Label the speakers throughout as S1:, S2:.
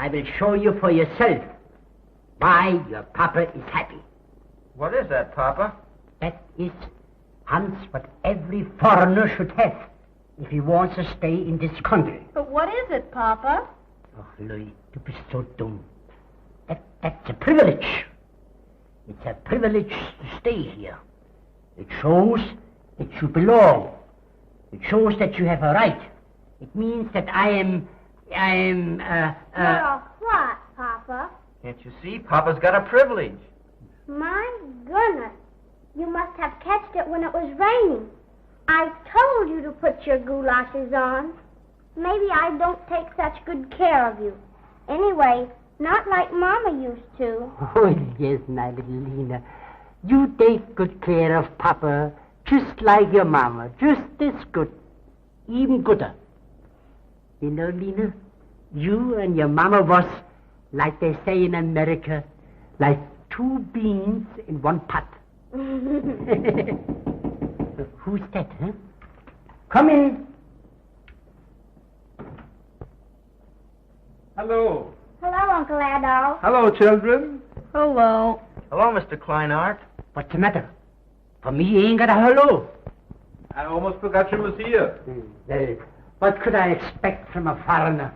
S1: I will show you for yourself why your papa is happy.
S2: What is that, Papa?
S1: That is, Hans, what every foreigner should have if he wants to stay in this country.
S3: But what is it, Papa?
S1: Oh, Louis, you be so dumb. That's a privilege. It's a privilege to stay here. It shows that you belong. It shows that you have a right. It means that I am,
S4: What, Papa?
S2: Can't you see? Papa's got a privilege.
S4: My goodness. You must have catched it when it was raining. I told you to put your goulashes on. Maybe I don't take such good care of you. Anyway, not like Mama used to.
S1: Oh, yes, my little Lena. You take good care of Papa, just like your Mama, just as good, even gooder. You know, Lena, you and your Mama was, like they say in America, like two beans in one pot. Who's that, huh? Come in.
S5: Hello.
S4: Hello, Uncle Adolf.
S5: Hello, children.
S3: Hello.
S2: Hello, Mr. Kleinart.
S1: What's the matter? For me, you ain't got a hello.
S5: I almost forgot you was here.
S1: Well, what could I expect from a foreigner?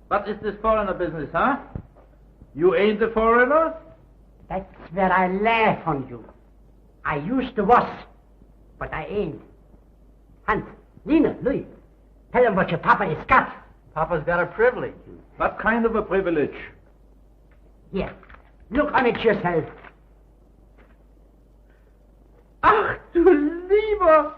S5: What is this foreigner business, huh? You ain't a foreigner?
S1: That's where I laugh on you. I used to was, but I ain't. Hans, Lena, Louis, tell them what your papa has got.
S2: Papa's got a privilege.
S5: What kind of a privilege?
S1: Here, look on it yourself.
S5: Ach, du Lieber!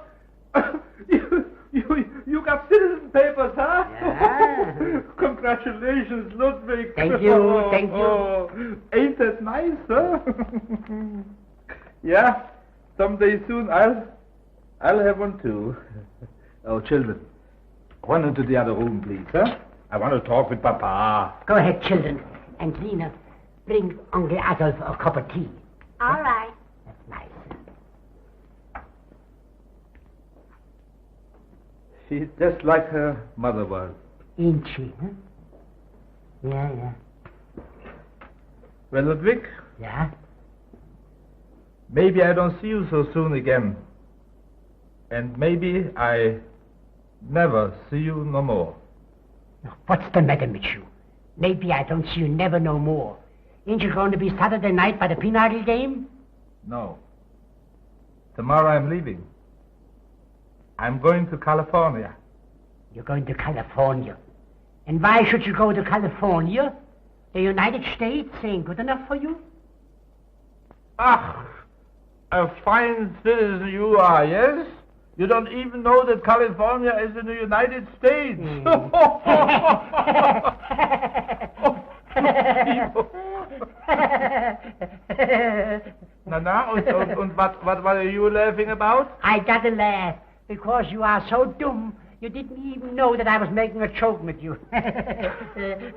S5: You got citizen papers, huh?
S1: Yeah.
S5: Congratulations, Ludwig.
S1: Thank you, thank you.
S5: Oh, ain't that nice, huh? Yeah, someday soon I'll have one too. Oh, children, run into the other room, please, huh? I want to talk with Papa.
S1: Go ahead, children. And Lena, bring Uncle Adolf a cup of tea.
S4: All right.
S1: That's nice.
S5: She's just like her mother was.
S1: Ain't she, huh? Yeah.
S5: Well, Ludwig,
S1: Yeah?
S5: maybe I don't see you so soon again. And maybe I never see you no more.
S1: What's the matter with you? Maybe I don't see you never no more. Ain't you going to be Saturday night by the pinochle game?
S5: No. Tomorrow I'm leaving. I'm going to California.
S1: You're going to California. And why should you go to California? The United States ain't good enough for you?
S5: Ah, a fine citizen you are, yes? You don't even know that California is in the United States. Na, und what are you laughing about?
S1: I gotta laugh, because you are so dumb, you didn't even know that I was making a joke with you.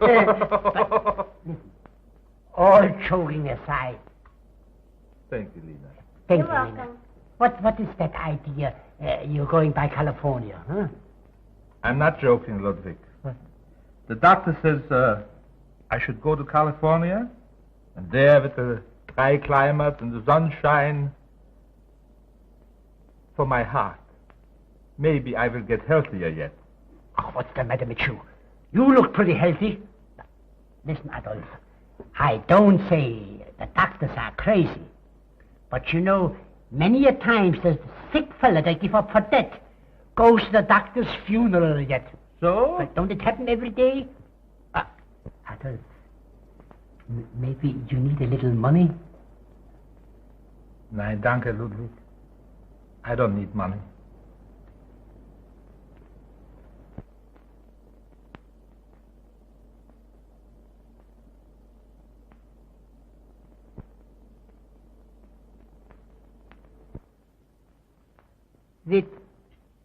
S1: But, all joking aside.
S5: Thank you, Lena.
S1: Thank
S4: You're
S1: you,
S4: welcome.
S1: Lena. What is that idea? You're going by California, huh?
S5: I'm not joking, Ludwig.
S1: What?
S5: The doctor says I should go to California, and there with the dry climate and the sunshine, for my heart, maybe I will get healthier yet.
S1: Oh, what's the matter with you? You look pretty healthy. Listen, Adolf, I don't say the doctors are crazy, but you know, many a times the sick fella they give up for death goes to the doctor's funeral yet.
S5: So?
S1: But don't it happen every day? Adolf, maybe you need a little money?
S5: Nein, danke, Ludwig. I don't need money.
S1: With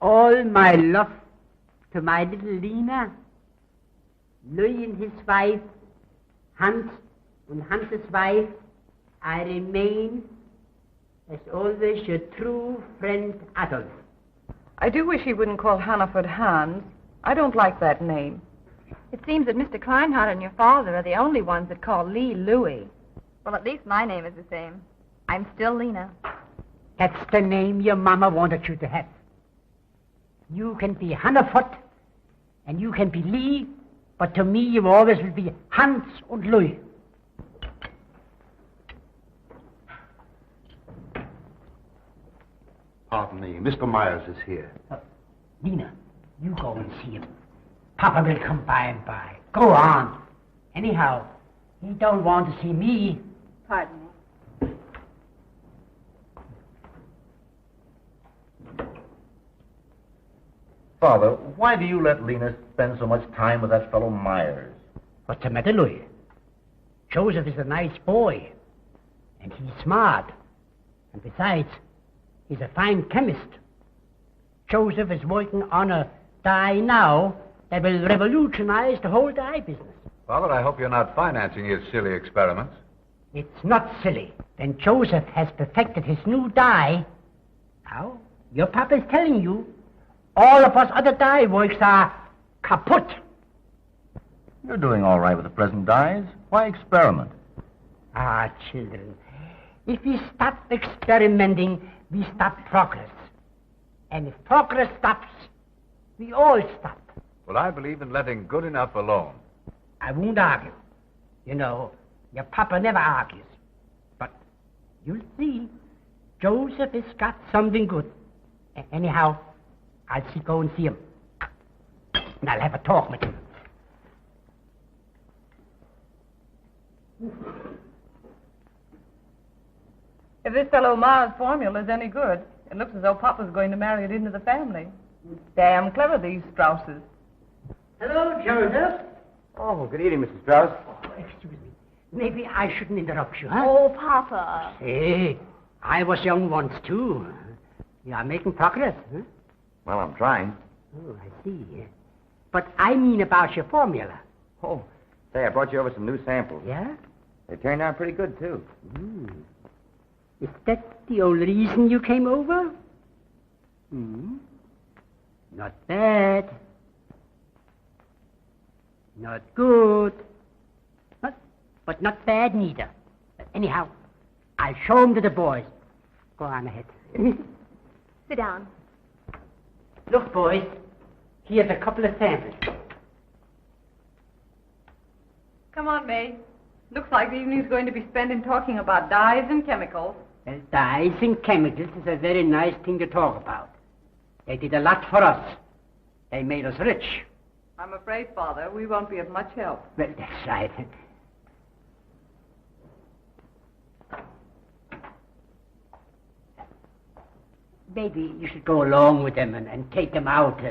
S1: all my love to my little Lena, Louis and his wife, Hans and Hans's wife, I remain, as always, your true friend Adolf.
S3: I do wish he wouldn't call Hannaford Hans. I don't like that name. It seems that Mr. Kleinhardt and your father are the only ones that call Lee Louie.
S6: Well, at least my name is the same. I'm still Lena.
S1: That's the name your mama wanted you to have. You can be Hannefoot, and you can be Lee, but to me you always will be Hans und Louis.
S7: Pardon me, Mr. Myers is here.
S1: Lena, you go and see him. Papa will come by and by. Go on. Anyhow, he don't want to see me.
S3: Pardon me.
S2: Father, why do you let Lena spend so much time with that fellow Myers?
S1: What's the matter, Louis? Joseph is a nice boy, and he's smart. And besides, he's a fine chemist. Joseph is working on a dye now that will revolutionize the whole dye business.
S7: Father, I hope you're not financing his silly experiments.
S1: It's not silly. When Joseph has perfected his new dye, now, your papa is telling you, all of us other dye works are kaput.
S2: You're doing all right with the present dyes. Why experiment?
S1: Ah, children, if we stop experimenting, we stop progress. And if progress stops, we all stop.
S7: Well, I believe in letting good enough alone.
S1: I won't argue. You know, your papa never argues. But you'll see, Joseph has got something good. Anyhow, I'll go and see him. And I'll have a talk with him.
S8: If this fellow Ma's formula is any good, it looks as though Papa's going to marry it into the family. Damn clever, these Strausses.
S1: Hello, Joseph.
S2: Oh, good evening, Mrs. Strauss.
S1: Oh, excuse me. Maybe I shouldn't interrupt you, huh?
S3: Oh, Papa.
S1: Hey, I was young once, too. You are making progress, huh?
S2: Well, I'm trying.
S1: Oh, I see. But I mean about your formula.
S2: Oh, say, I brought you over some new samples.
S1: Yeah?
S2: They turned out pretty good, too.
S1: Is that the only reason you came over? Not bad. Not good. But not bad neither. Anyhow, I'll show them to the boys. Go on ahead.
S3: Sit down.
S1: Look, boys, here's a couple of samples.
S8: Come on, May. Looks like the evening's going to be spent in talking about dyes and chemicals.
S1: Well, dyes and chemicals is a very nice thing to talk about. They did a lot for us. They made us rich.
S8: I'm afraid, Father, we won't be of much help.
S1: Well, that's right. Maybe you should go along with them and take them out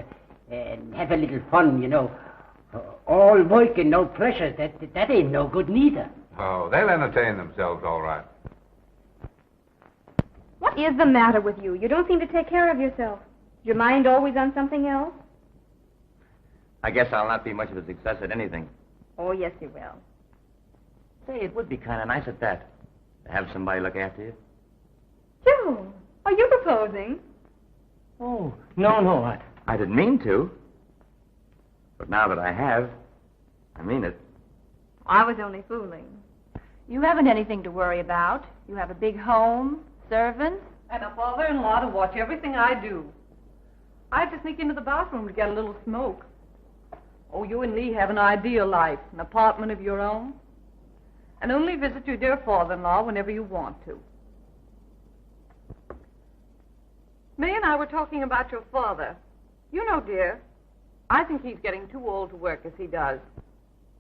S1: and have a little fun, you know. All work and no pressure, that ain't no good neither.
S7: Oh, they'll entertain themselves all right.
S3: What is the matter with you? You don't seem to take care of yourself. Is your mind always on something else?
S2: I guess I'll not be much of a success at anything.
S3: Oh, yes, you will.
S2: Say, it would be kind of nice at that, to have somebody look after you.
S3: Joe, are you proposing?
S2: Oh, no, I didn't mean to. But now that I have, I mean it.
S3: I was only fooling. You haven't anything to worry about. You have a big home, servants.
S8: And a father-in-law to watch everything I do. I have to sneak into the bathroom to get a little smoke. Oh, you and Lee have an ideal life, an apartment of your own. And only visit your dear father-in-law whenever you want to. May and I were talking about your father. You know, dear, I think he's getting too old to work as he does.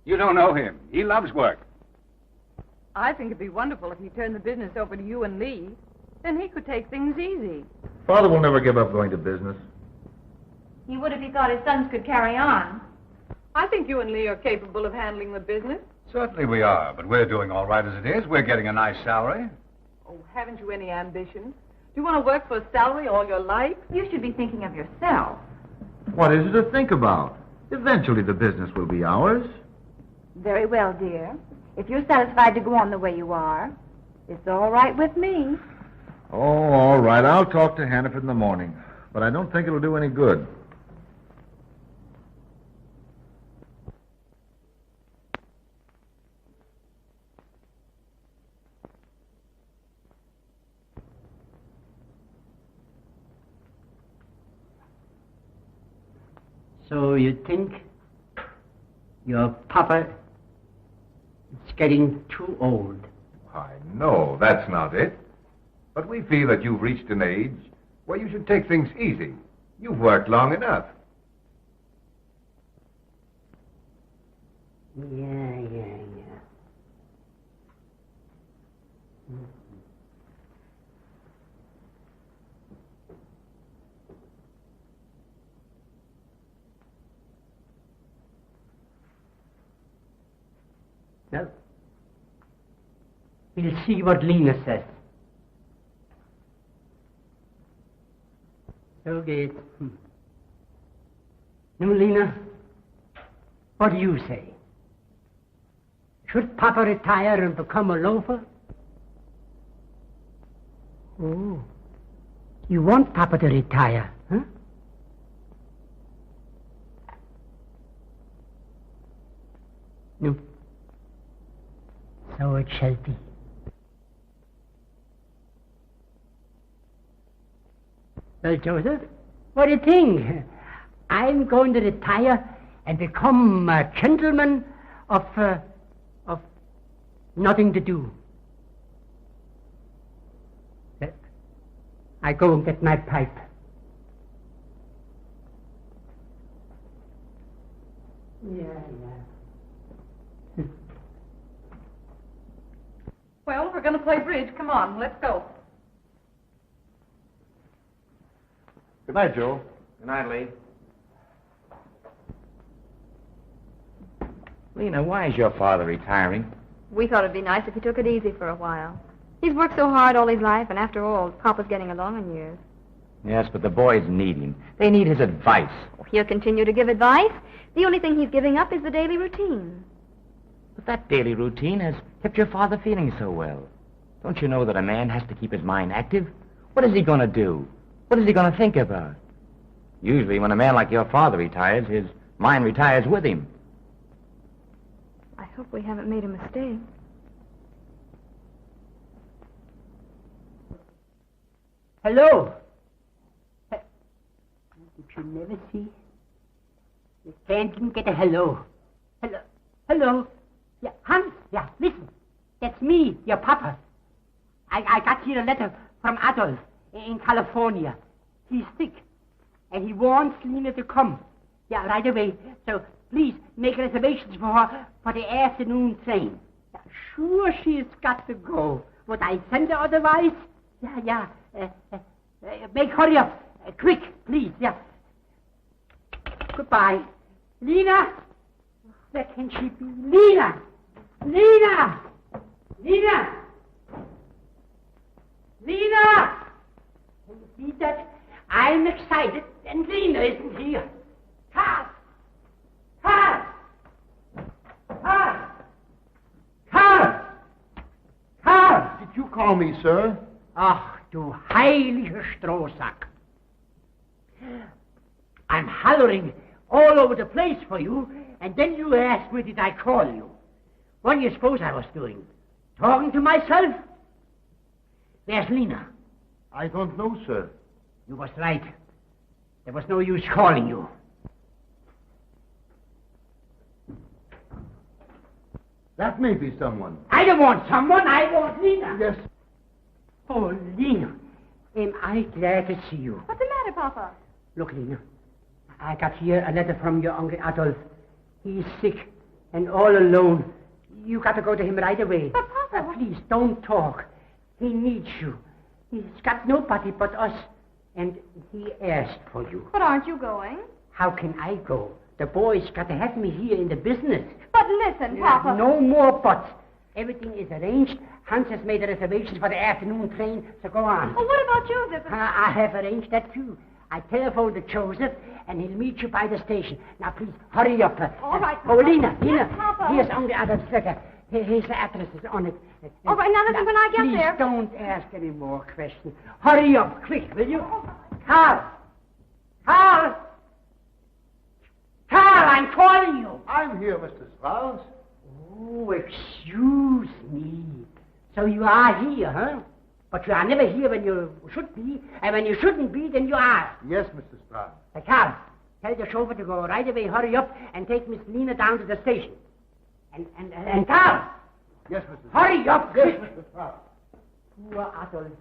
S5: You don't know him. He loves work.
S8: I think it'd be wonderful if he turned the business over to you and Lee. Then he could take things easy.
S7: Father will never give up going to business.
S3: He would if he thought his sons could carry on.
S8: I think you and Lee are capable of handling the business.
S5: Certainly we are, but we're doing all right as it is. We're getting a nice salary.
S8: Oh, haven't you any ambition? Do you want to work for a salary all your life?
S3: You should be thinking of yourself.
S7: What is it to think about? Eventually the business will be ours.
S3: Very well, dear. If you're satisfied to go on the way you are, it's all right with me.
S7: Oh, all right. I'll talk to Hannaford in the morning. But I don't think it'll do any good.
S1: So you think your papa is getting too old?
S9: Why, no, that's not it. But we feel that you've reached an age where you should take things easy. You've worked long enough.
S1: Yeah. Well, we'll see what Lena says. Okay. Now, Lena, what do you say? Should Papa retire and become a loafer? Oh, you want Papa to retire, huh? No. So it shall be. Well, Joseph, what do you think? I'm going to retire and become a gentleman of nothing to do. I go and get my pipe. Yeah.
S8: Well, we're going to play bridge. Come on, let's go.
S5: Good night, Joe.
S2: Good night, Lee. Lena, why is your father retiring?
S6: We thought it'd be nice if he took it easy for a while. He's worked so hard all his life, and after all, Papa's getting along in years.
S2: Yes, but the boys need him. They need his advice.
S6: He'll continue to give advice. The only thing he's giving up is the daily routine.
S2: But that daily routine has kept your father feeling so well. Don't you know that a man has to keep his mind active? What is he going to do? What is he going to think about? Usually when a man like your father retires, his mind retires with him.
S6: I hope we haven't made a mistake.
S1: Hello. Did you never see? You can't get a hello. Hello. Yeah, Hans, yeah, listen. That's me, your papa. I got here a letter from Adolf in California. He's sick, and he wants Lena to come. Yeah, right away. So please make reservations for her for the afternoon train. Yeah, sure, she's got to go. Would I send her otherwise? Yeah. Make hurry up. Quick, please, yeah. Goodbye. Lena? Where can she be? Lena! Lena! Lena! Lena! Can you see that? I'm excited, and Lena isn't here. Carl! Carl! Carl! Carl! Carl!
S5: Did you call me, sir?
S1: Ach, du heilige Strohsack. I'm hollering all over the place for you, and then you ask me, did I call you? What do you suppose I was doing? Talking to myself? Where's Lena?
S5: I don't know, sir.
S1: You was right. There was no use calling you.
S5: That may be someone.
S1: I don't want someone, I want Lena.
S5: Yes.
S1: Oh, Lena, am I glad to see you.
S3: What's the matter, Papa?
S1: Look, Lena, I got here a letter from your Uncle Adolf. He's sick and all alone. You got to go to him right away.
S3: But, Papa...
S1: Please, don't talk. He needs you. He's got nobody but us, and he asked for you.
S3: But aren't you going?
S1: How can I go? The boys got to have me here in the business.
S3: But listen, Papa...
S1: No more buts. Everything is arranged. Hans has made the reservations for the afternoon train, so go on.
S3: Well, what about Joseph?
S1: I have arranged that, too. I telephoned to Joseph, and he'll meet you by the station. Now, please, hurry up.
S3: All right, Papa.
S1: Oh, Lena,
S3: Yes, Papa.
S1: Here's Uncle Adolf's letter. His address is on it.
S3: All right, now listen, when I get there...
S1: Please don't ask any more questions. Hurry up, quick, will you? Carl! Carl! Carl, I'm calling you.
S5: I'm here, Mr. Strauss.
S1: Oh, excuse me. So you are here, huh? But you are never here when you should be, and when you shouldn't be, then you are.
S5: Yes, Mr. Strauss.
S1: Carl, Tell the chauffeur to go right away, hurry up, and take Miss Lena down to the station. And Carl!
S5: Yes, Mr.
S1: Hurry up,
S5: Yes,
S1: quick!
S5: Mr. Strauss.
S1: Poor Adolf.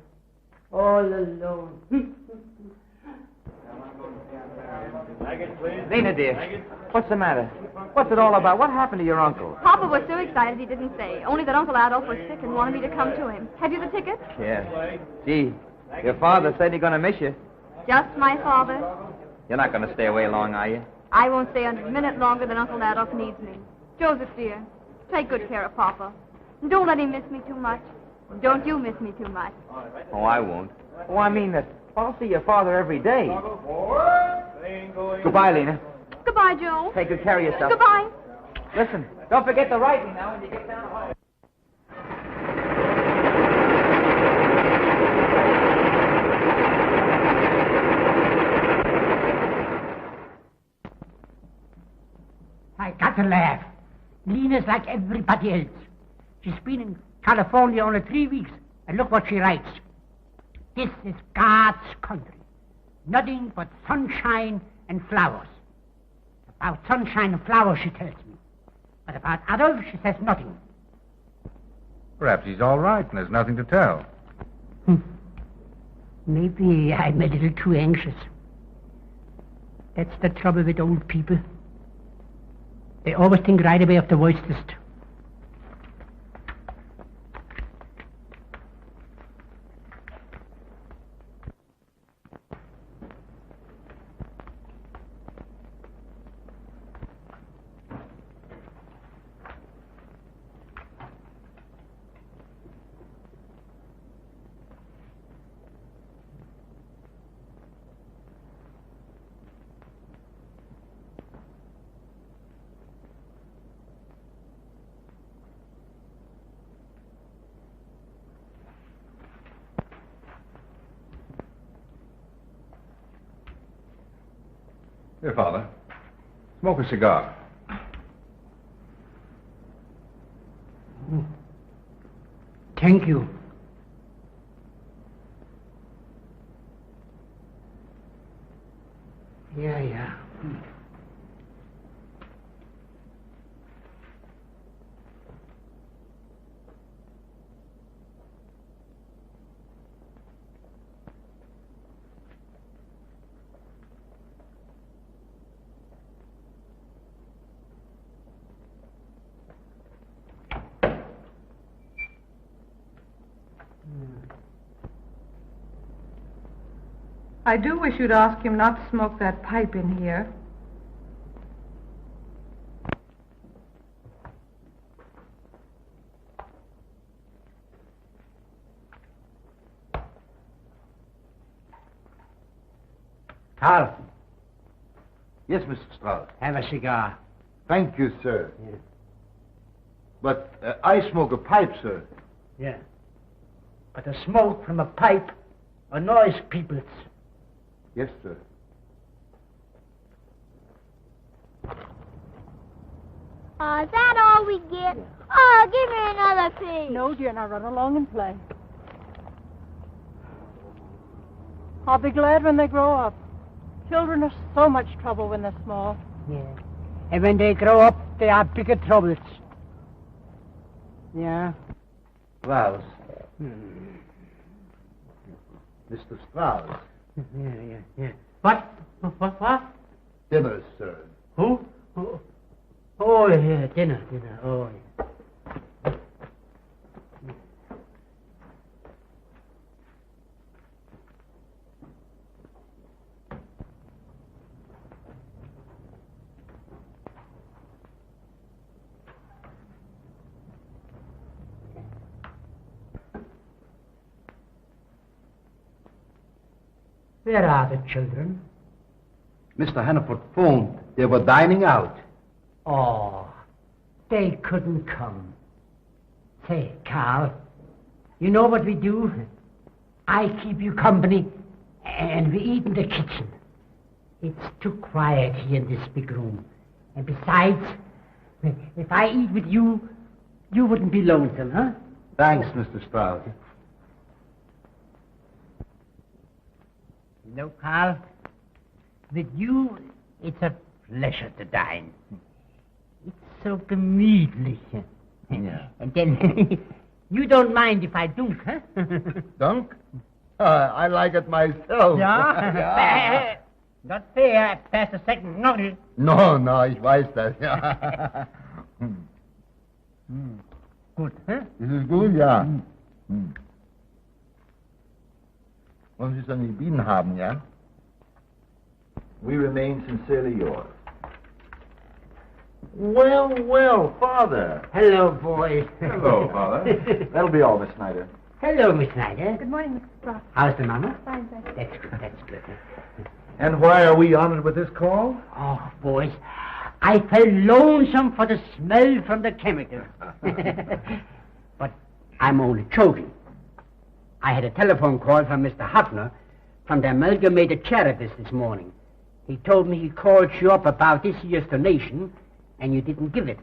S1: All alone.
S2: Lena, dear, what's the matter? What's it all about? What happened to your uncle?
S6: Papa was so excited he didn't say, only that Uncle Adolf was sick and wanted me to come to him. Have you the ticket?
S2: Yeah. Gee, your father said he's going to miss you.
S6: Just my father.
S2: You're not going to stay away long, are you?
S6: I won't stay a minute longer than Uncle Adolf needs me. Joseph, dear, take good care of Papa. And don't let him miss me too much. And don't you miss me too much.
S2: Oh, I won't. Oh, I mean that I'll see your father every day. Goodbye, Lena.
S6: Goodbye, Joe.
S2: Take good care of yourself.
S6: Goodbye.
S2: Listen, don't forget the writing now when you get down home.
S1: I got to laugh. Lena's like everybody else. She's been in California only 3 weeks, and look what she writes. This is God's country. Nothing but sunshine and flowers. About sunshine and flowers, she tells me. But about Adolf, she says nothing.
S9: Perhaps he's all right and there's nothing to tell.
S1: Maybe I'm a little too anxious. That's the trouble with old people. They always think right away of the worst.
S9: Here, Father. Smoke a cigar.
S1: Thank you. Yeah.
S8: I do wish you'd ask him not to smoke that pipe in here.
S1: Carl,
S5: Yes, Mr. Strauss.
S1: have a cigar.
S5: Thank you, sir.
S1: Yeah.
S5: But I smoke a pipe, sir.
S1: Yeah. But the smoke from a pipe annoys people.
S5: Yes, sir.
S4: Is that all we get? Oh, give me another piece.
S8: No, dear, now run along and play. I'll be glad when they grow up. Children are so much trouble when they're small.
S1: Yeah. And when they grow up, they are bigger troubles. Yeah.
S5: Strauss. Mr. Strauss.
S1: Yeah. What?
S5: Dinner, sir.
S1: Who? Oh, yeah, dinner. Oh, yeah. Where are the children?
S5: Mr. Hannaford phoned. They were dining out.
S1: Oh, they couldn't come. Say, Carl, you know what we do? I keep you company, and we eat in the kitchen. It's too quiet here in this big room. And besides, if I eat with you, you wouldn't be lonesome, huh?
S5: Thanks, Mr. Strauss.
S1: You know, Carl, with you, It's a pleasure to dine. It's so gemütlich.
S7: Yeah.
S1: And then, you don't mind if I dunk, huh?
S7: Dunk? I like it myself.
S1: Yeah? Not fair, past the second notice.
S7: No, ich weiß das, ja.
S1: Good, huh?
S7: This is good, ja. Wollen Sie es an die Bienen haben, ja?
S10: We remain sincerely yours.
S7: Well, Father.
S1: Hello, boys.
S9: Hello, Father.
S10: That'll be all, Miss Snyder.
S1: Hello, Miss Snyder.
S6: Good morning, Mr. Frost.
S1: How's the mama?
S6: Fine, thank you.
S1: That's good.
S10: And why are we honored with this call?
S1: Oh, boys, I felt lonesome for the smell from the chemical. But I'm only joking. I had a telephone call from Mr. Huffner from the Amalgamated Charities this morning. He told me he called you up about this year's donation, and you didn't give it.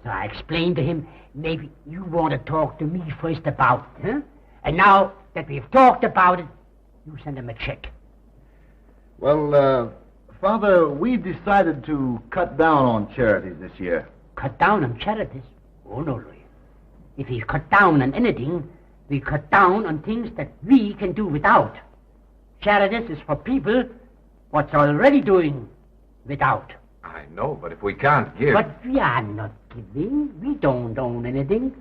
S1: So I explained to him, maybe you want to talk to me first about it, huh? And now that we've talked about it, you send him a check.
S10: Well, Father, we decided to cut down on charities this year.
S1: Cut down on charities? Oh, no, Louis. If we cut down on anything, we cut down on things that we can do without. Charities is for people what's already doing without.
S9: I know, but if we can't give...
S1: But we are not giving. We don't own anything.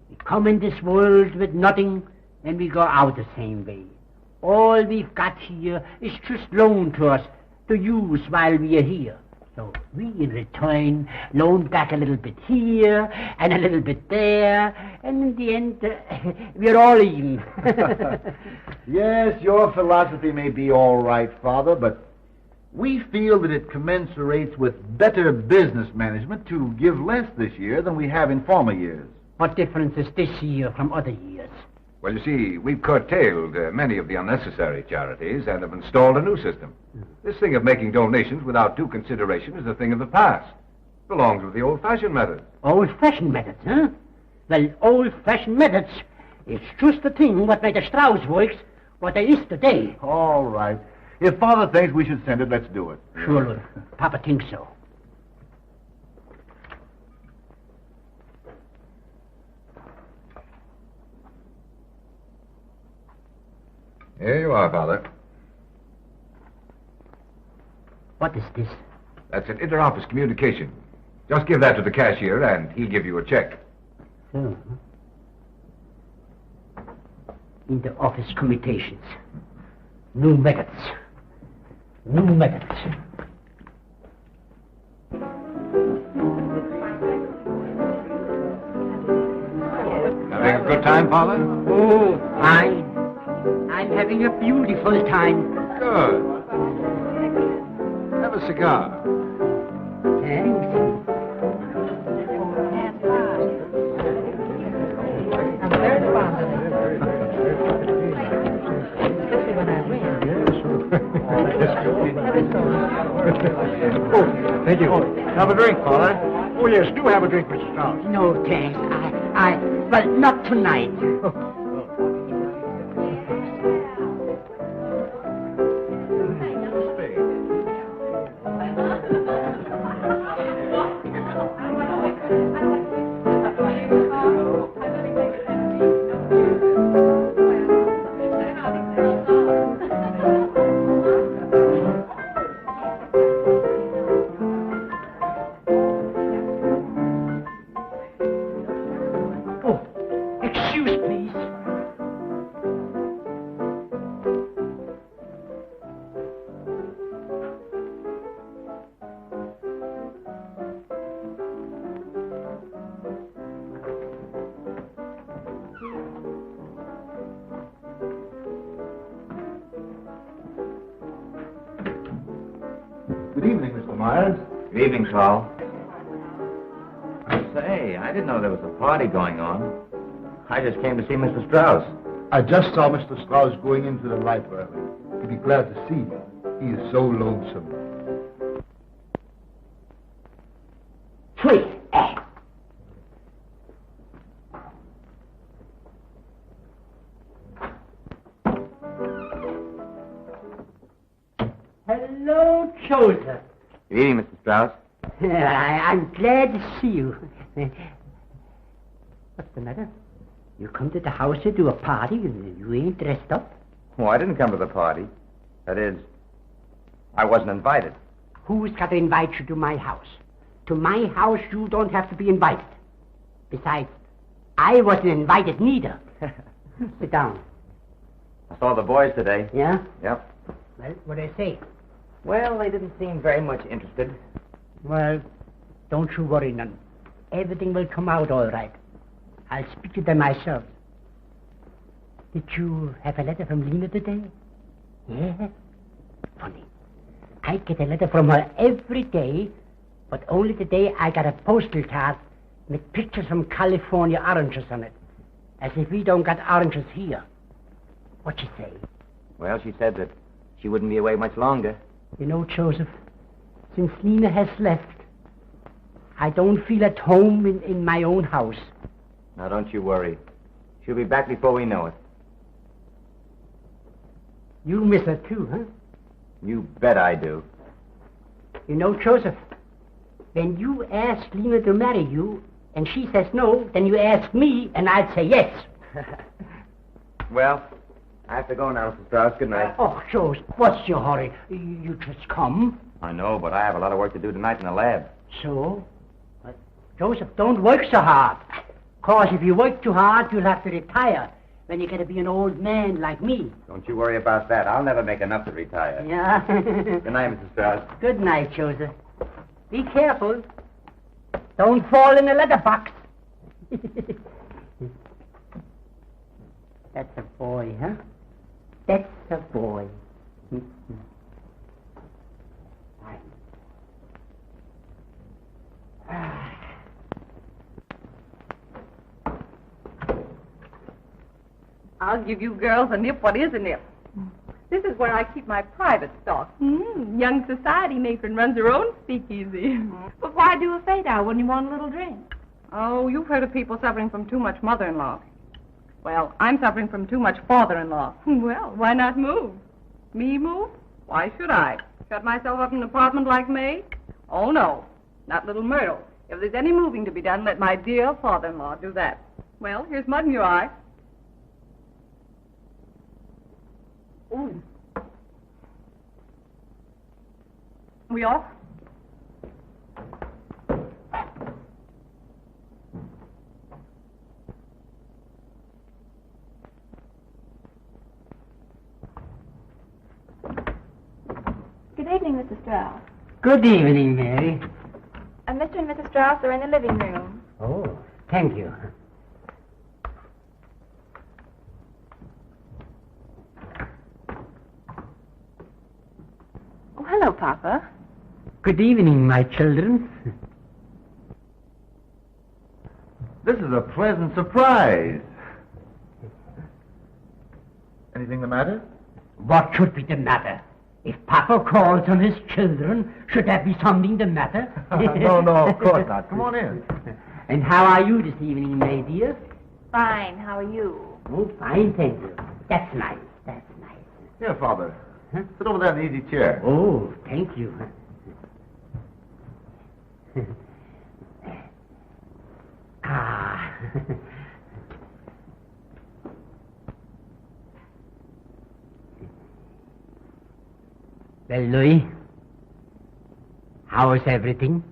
S1: We come in this world with nothing, and we go out the same way. All we've got here is just loaned to us to use while we are here. So we, in return, loan back a little bit here and a little bit there, and in the end, we're all even.
S10: Yes, your philosophy may be all right, Father, but we feel that it commensurates with better business management to give less this year than we have in former years.
S1: What difference is this year from other years?
S9: Well, you see, we've curtailed many of the unnecessary charities and have installed a new system. This thing of making donations without due consideration is a thing of the past. It belongs with the old-fashioned methods.
S1: Old-fashioned methods, huh? Well, old-fashioned methods is just the thing what made the Strauss works what they is today.
S10: All right. If Father thinks we should send it, let's do it.
S1: Sure, Louis. Papa thinks so.
S9: Here you are, Father.
S1: What is this?
S9: That's an inter-office communication. Just give that to the cashier, and he'll give you a check.
S1: So, inter-office communications. New methods.
S9: Having a good time, Father?
S1: Oh, fine. I'm having a beautiful time.
S9: Good. Have a cigar.
S1: Thanks.
S5: Thank you. Have a drink, Father. Oh, yes, do have a drink, Mr. Strauss.
S1: No, thanks. Well, not tonight. Excuse, please.
S10: Good evening, Mr. Myers.
S2: Good evening, Saul. Say, I didn't know there was a party going on. I just came to see Mr. Strauss.
S7: I just saw Mr. Strauss going into the library. He'd be glad to see me. He is so lonesome.
S1: Sweet. Hello, Joseph.
S2: Good evening, Mr. Strauss.
S1: I'm glad to see you. What's the matter? You come to the house to do a party and you ain't dressed up?
S2: Oh, I didn't come to the party. That is, I wasn't invited.
S1: Who's got to invite you to my house? To my house, you don't have to be invited. Besides, I wasn't invited neither. Sit down.
S2: I saw the boys today.
S1: Yeah?
S2: Yep.
S1: Well, what'd they say?
S2: Well, they didn't seem very much interested.
S1: Well, don't you worry none. Everything will come out all right. I'll speak to them myself. Did you have a letter from Lena today? Yeah? Funny. I get a letter from her every day, but only today I got a postal card with pictures from California oranges on it. As if we don't got oranges here. What'd she say?
S2: Well, she said that she wouldn't be away much longer.
S1: You know, Joseph, since Lena has left, I don't feel at home in my own house.
S2: Now, don't you worry. She'll be back before we know it.
S1: You miss her too, huh?
S2: You bet I do.
S1: You know, Joseph, when you ask Lena to marry you, and she says no, then you ask me, and I'd say yes.
S2: Well, I have to go now, Mr. Strauss. Good night.
S1: Oh, Joseph, what's your hurry? You just come.
S2: I know, but I have a lot of work to do tonight in the lab.
S1: So? Joseph, don't work so hard. 'Cause if you work too hard, you'll have to retire when you get to be an old man like me.
S2: Don't you worry about that. I'll never make enough to retire.
S1: Yeah.
S2: Good night, Mr. Strauss.
S1: Good night, Joseph. Be careful. Don't fall in the letterbox. That's a boy, huh? That's a boy.
S8: I'll give you girls a nip. What is a nip? This is where I keep my private stock.
S6: Young society matron runs her own speakeasy. But why do a fade-out when you want a little drink?
S8: Oh, you've heard of people suffering from too much mother-in-law. Well, I'm suffering from too much father-in-law.
S6: Well, why not move?
S8: Me move? Why should I? Shut myself up in an apartment like May? Oh, no. Not little Myrtle. If there's any moving to be done, let my dear father-in-law do that. Well, here's mud in your eye. Ooh. We off?
S3: Good evening, Mr. Strauss.
S1: Good evening, Mary.
S3: Mr. and Mrs. Strauss are in the living room.
S1: Oh, thank you.
S3: Oh, hello, Papa.
S1: Good evening, my children.
S10: This is a pleasant surprise. Anything the matter?
S1: What should be the matter? If Papa calls on his children, should there be something the matter?
S10: No, of course not. Come on in.
S1: And how are you this evening, my dear?
S3: Fine. How are you?
S1: Oh, fine, thank you. That's nice. That's nice.
S10: Here, Father. Sit over there in the easy chair.
S1: Oh, thank you. Ah. Well, Louis, how is everything?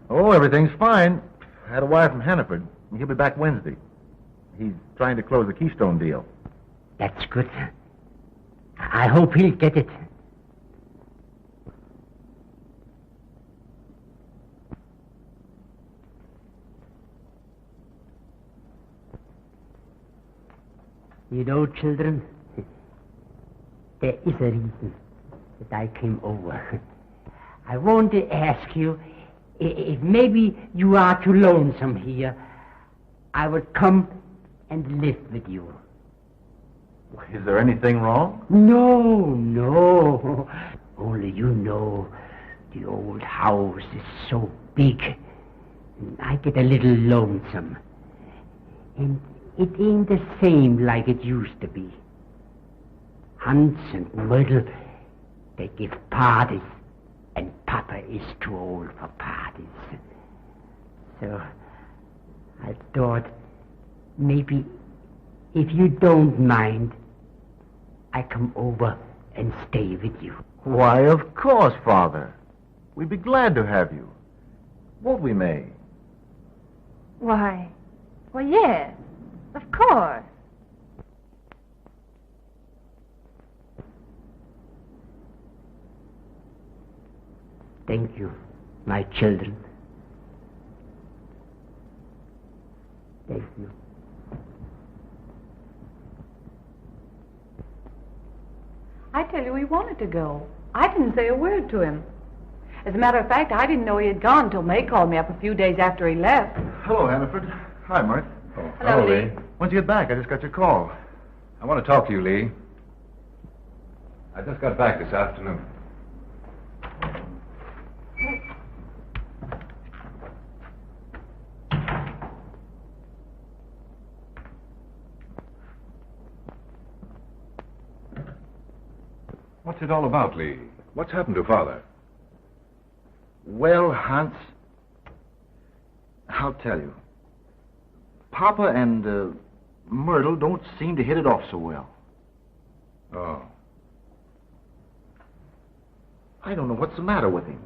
S10: Oh, everything's fine. I had a wire from Hannaford. He'll be back Wednesday. He's trying to close the Keystone deal.
S1: That's good. I hope he'll get it. You know, children, there is a reason that I came over. I want to ask you if maybe you are too lonesome here, I would come and live with you.
S10: Is there anything wrong?
S1: No. Only you know, the old house is so big, and I get a little lonesome. And it ain't the same like it used to be. Hans and Myrtle, they give parties, And Papa is too old for parties. So I thought maybe if you don't mind, I come over and stay with you.
S10: Why, of course, Father. We'd be glad to have you. Won't we, May?
S3: Why, well, yes, of course.
S1: Thank you, my children. Thank you.
S8: I tell you, he wanted to go. I didn't say a word to him. As a matter of fact, I didn't know he had gone till May called me up a few days after he left.
S10: Hello, Hannaford. Hi, Mark.
S8: Hello, Lee.
S10: When'd you get back? I just got your call.
S9: I want to talk to you, Lee. I just got back this afternoon. What's it all about, Lee? What's happened to Father?
S10: Well, Hans, I'll tell you. Papa and Myrtle don't seem to hit it off so well.
S9: Oh.
S10: I don't know what's the matter with him.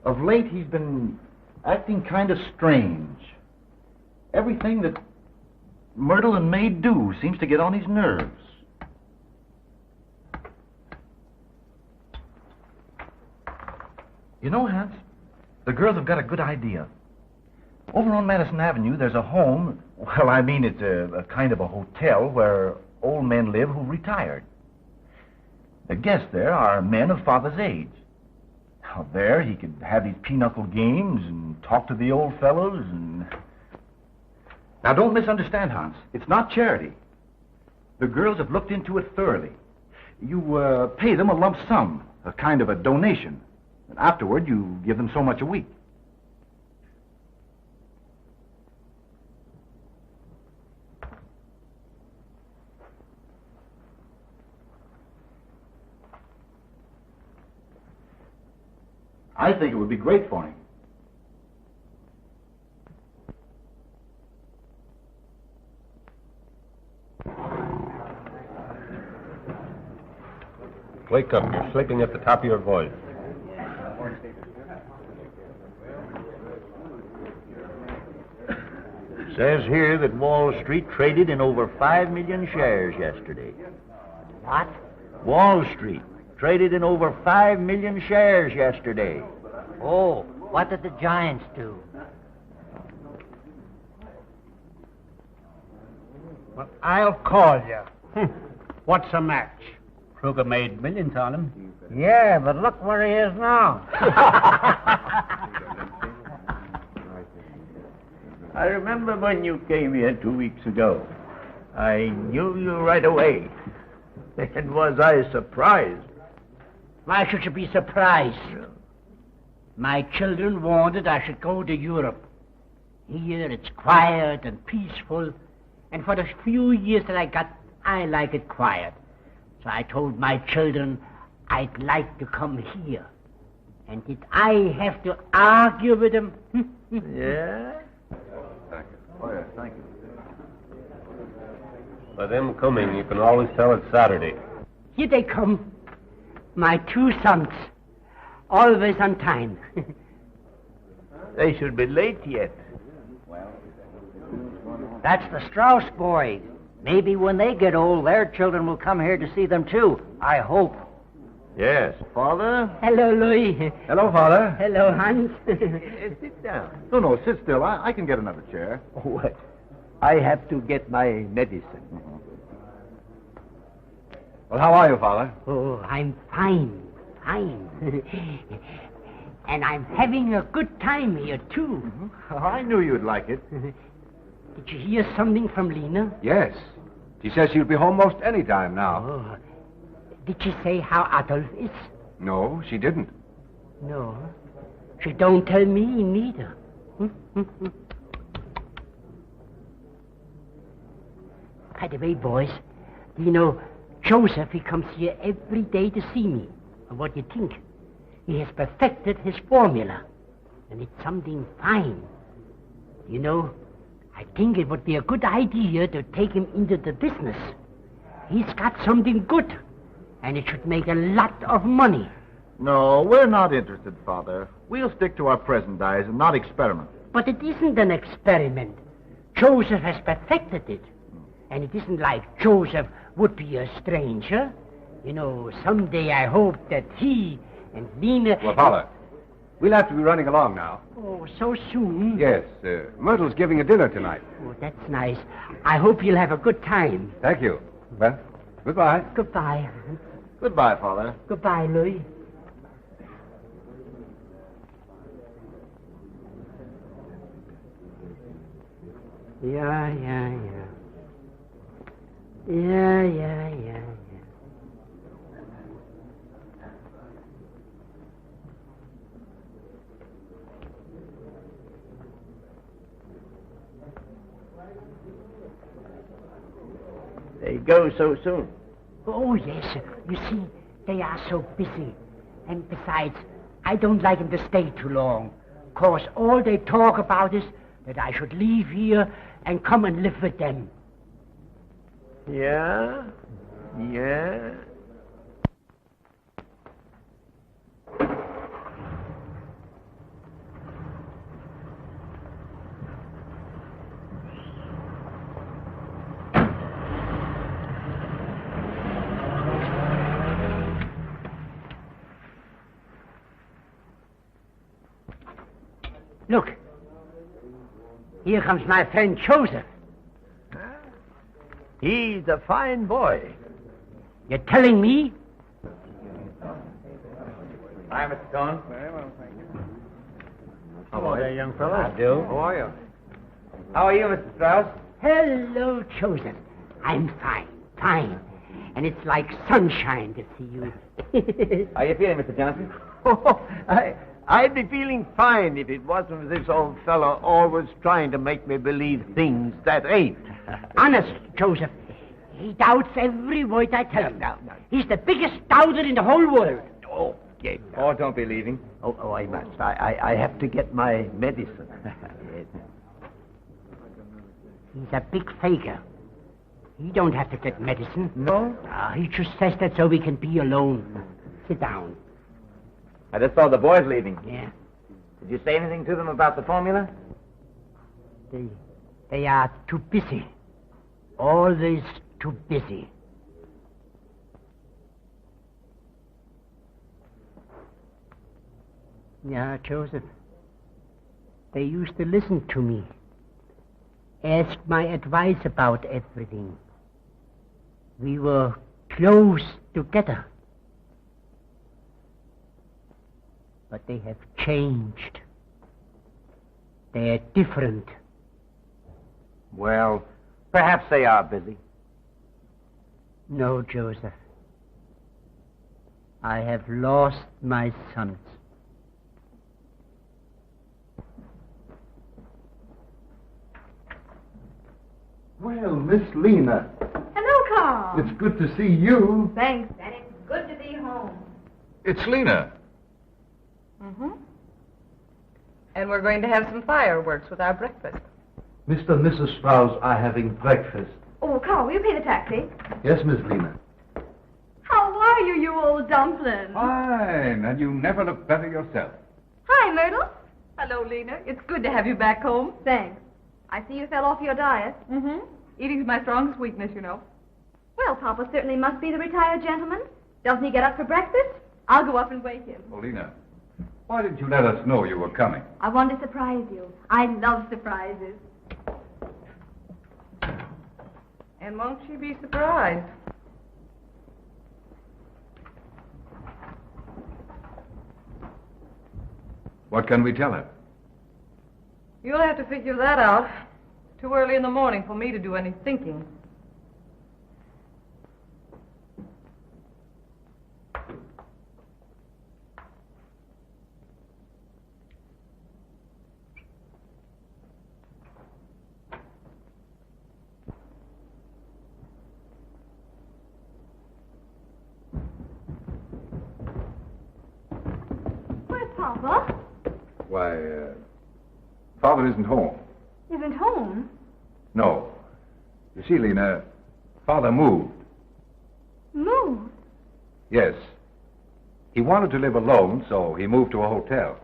S10: Of late, he's been acting kind of strange. Everything that Myrtle and May do seems to get on his nerves. You know, Hans, the girls have got a good idea. Over on Madison Avenue, there's a home. Well, I mean, it's a kind of a hotel where old men live who've retired. The guests there are men of Father's age. Now, there he could have these pinochle games and talk to the old fellows and... Now, don't misunderstand, Hans. It's not charity. The girls have looked into it thoroughly. You pay them a lump sum, a kind of a donation. And afterward, you give them so much a week. I think it would be great for him.
S11: Wake up. You're sleeping at the top of your voice.
S12: Says here that Wall Street traded in over 5 million shares yesterday.
S1: What?
S12: Wall Street traded in over 5 million shares yesterday.
S1: Oh, what did the Giants do?
S13: Well, I'll call you. What's a match? Kruger made millions on him.
S1: Yeah, but look where he is now.
S12: I remember when you came here 2 weeks ago. I knew you right away. And was I surprised?
S1: Why should you be surprised? My children wanted I should go to Europe. Here it's quiet and peaceful, and for the few years that I like it quiet. So I told my children I'd like to come here. And did I have to argue with them?
S12: Yeah?
S10: Oh, yeah, thank you.
S11: By them coming, you can always tell it's Saturday.
S1: Here they come. My 2 sons. Always on time.
S12: They should be late yet.
S14: That's the Strauss boys. Maybe when they get old, their children will come here to see them, too. I hope.
S12: Yes, Father?
S1: Hello, Louis.
S10: Hello, Father.
S1: Hello, Hans.
S12: Sit down.
S10: No, sit still. I can get another chair.
S12: What? I have to get my medicine.
S10: Well, how are you, Father?
S1: Oh, I'm fine. And I'm having a good time here, too.
S10: Oh, I knew you'd like it.
S1: Did you hear something from Lena?
S9: Yes. She says she'll be home most any time now.
S1: Oh. Did she say how Adolf is?
S9: No, she didn't.
S1: No. She don't tell me neither. By the way, boys, do you know, Joseph, he comes here every day to see me. And what do you think? He has perfected his formula. And it's something fine. You know, I think it would be a good idea to take him into the business. He's got something good. And it should make a lot of money.
S10: No, we're not interested, Father. We'll stick to our present dyes and not experiment.
S1: But it isn't an experiment. Joseph has perfected it. And it isn't like Joseph would be a stranger. You know, someday I hope that he and Lena...
S15: Well, Father, we'll have to be running along now.
S1: Oh, so soon?
S15: Yes, Myrtle's giving a dinner tonight.
S1: Oh, that's nice. I hope you'll have a good time.
S15: Thank you. Well, goodbye.
S1: Goodbye.
S10: Goodbye, Father.
S1: Goodbye, Louis. Yeah.
S12: They go so soon.
S1: Oh, yes. You see, they are so busy. And besides, I don't like them to stay too long. 'Cause all they talk about is that I should leave here and come and live with them.
S12: Yeah?
S1: Look. Here comes my friend Joseph.
S12: He's a fine boy.
S1: You're telling me?
S2: Hi, Mr. Cohen.
S11: Very well, thank you.
S12: Hello there, young fellow.
S2: How do?
S11: How are you?
S2: How are you, Mr. Strauss?
S1: Hello, Joseph. I'm fine. And it's like sunshine to see you.
S2: How are you feeling, Mr. Johnson?
S12: Oh, I'd be feeling fine if it wasn't for this old fellow always trying to make me believe things that ain't.
S1: Honest, Joseph. He doubts every word I tell him.
S12: No.
S1: He's the biggest doubter in the whole world.
S12: Okay.
S2: Oh, don't be leaving.
S12: Oh, I must. I have to get my medicine.
S1: He's a big faker. He don't have to get medicine.
S2: No?
S1: He just says that so we can be alone. Sit down.
S2: I just saw the boys leaving.
S1: Yeah.
S2: Did you say anything to them about the formula?
S1: They are too busy. Always too busy. Yeah, Joseph. They used to listen to me. Ask my advice about everything. We were close together. But they have changed. They're different.
S2: Well, perhaps they are busy.
S1: No, Joseph. I have lost my sons.
S10: Well, Miss Lena,
S6: Hello, Carl.
S10: it's good to see you.
S6: Thanks, and it's good to be home.
S9: It's Lena.
S8: Mm-hmm. And we're going to have some fireworks with our breakfast.
S5: Mr. and Mrs. Strauss are having breakfast.
S6: Oh, Carl, will you pay the taxi?
S5: Yes, Miss Lena.
S6: How are you, you old dumpling?
S9: Fine, and you never look better yourself.
S6: Hi, Myrtle.
S8: Hello, Lena. It's good to have you back home.
S6: Thanks. I see you fell off your diet.
S8: Mm-hmm. Eating's my strongest weakness, you know.
S6: Well, Papa certainly must be the retired gentleman. Doesn't he get up for breakfast? I'll go up and wake him.
S9: Oh, Lena, why didn't you let us know you were coming?
S6: I wanted to surprise you. I love surprises.
S8: And won't she be surprised?
S9: What can we tell her?
S8: You'll have to figure that out. Too early in the morning for me to do any thinking.
S6: Papa?
S9: Why, Father isn't home.
S6: Isn't home?
S9: No. You see, Lena, Father moved.
S6: Moved?
S9: Yes. He wanted to live alone, so he moved to a hotel.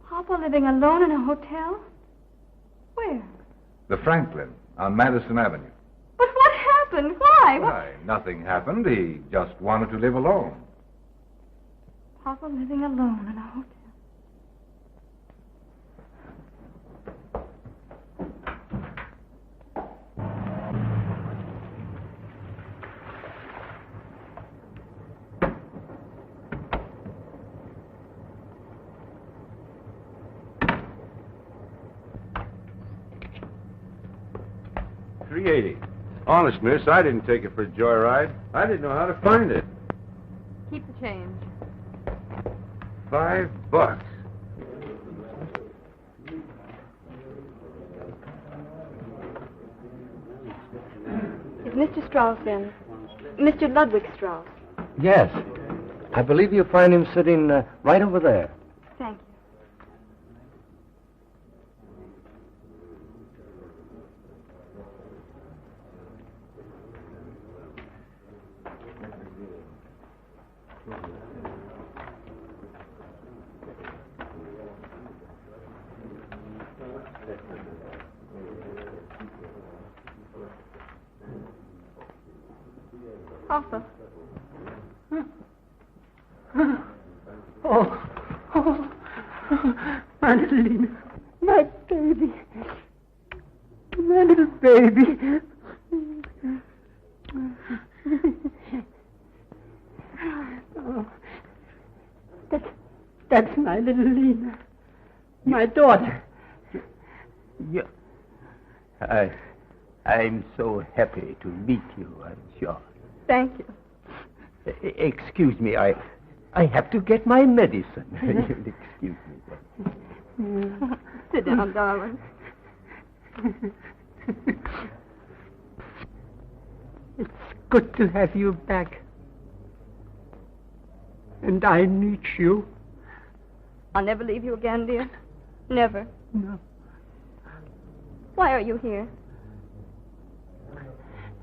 S6: Papa living alone in a hotel? Where?
S9: The Franklin, on Madison Avenue.
S6: But what happened? Why?
S9: Why, nothing happened. He just wanted to live alone.
S6: Papa living alone in a hotel.
S15: $3.80. Honest, miss, I didn't take it for a joyride. I didn't know how to find it.
S6: Keep the change.
S15: $5.
S6: Is Mr. Strauss in? Mr. Ludwig Strauss.
S16: Yes. I believe you'll find him sitting right over there.
S6: Thank you. Papa.
S1: Oh, my little Lena, my baby, my little baby. Oh, that's my little Lena, my daughter.
S12: Yeah. I'm so happy to meet you, I'm sure.
S6: Thank you.
S12: Excuse me, I have to get my medicine. You'll excuse me.
S6: Sit down, darling.
S1: It's good to have you back. And I need you.
S6: I'll never leave you again, dear. Never.
S1: No.
S6: Why are you here?